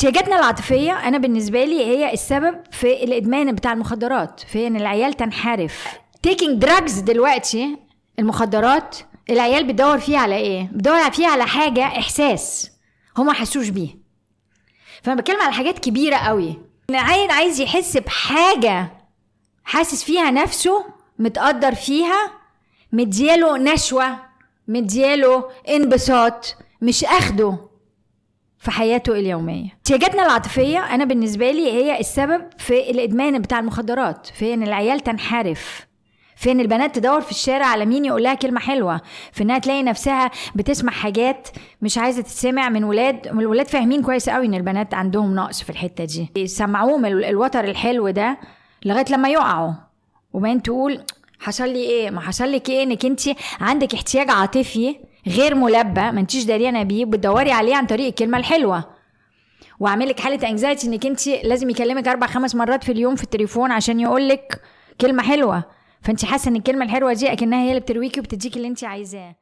احتياجاتنا العاطفية أنا بالنسبة لي هي السبب في الإدمان بتاع المخدرات، في إن العيال تنحرف. taking drugs دلوقتي، المخدرات العيال بتدور فيها على إيه؟ بتدور فيها على حاجة، إحساس هما حسوش بيه. فأنا بتكلم على حاجات كبيرة قوي. العيل عايز يحس بحاجة حاسس فيها نفسه، متقدر فيها، مدياله نشوة، مدياله انبساط، مش أخده في حياته اليومية. احتياجاتنا العاطفية أنا بالنسبة لي هي السبب في الإدمان بتاع المخدرات، في إن العيال تنحرف، في إن البنات تدور في الشارع على مين يقولها كلمة حلوة، في إنها تلاقي نفسها بتسمع حاجات مش عايزة تتسمع من الولاد فاهمين كويس قوي إن البنات عندهم نقص في الحتة دي، يسمعوهم الوتر الحلو ده لغاية لما يقعوا، وبين تقول حصل لي إيه؟ ما حصل لك إيه؟ إنك أنت عندك احتياج عاطفي غير ملبى، ما انتيش داريانه بيه، بتدوري عليه عن طريق الكلمه الحلوه، وعاملك حاله انكزايتي انك انت لازم يكلمك 4-5 مرات في اليوم في التليفون عشان يقولك كلمه حلوه، فانت حاسه ان الكلمه الحلوه دي اكنها هي اللي بترويكي وبتديكي اللي انت عايزاه.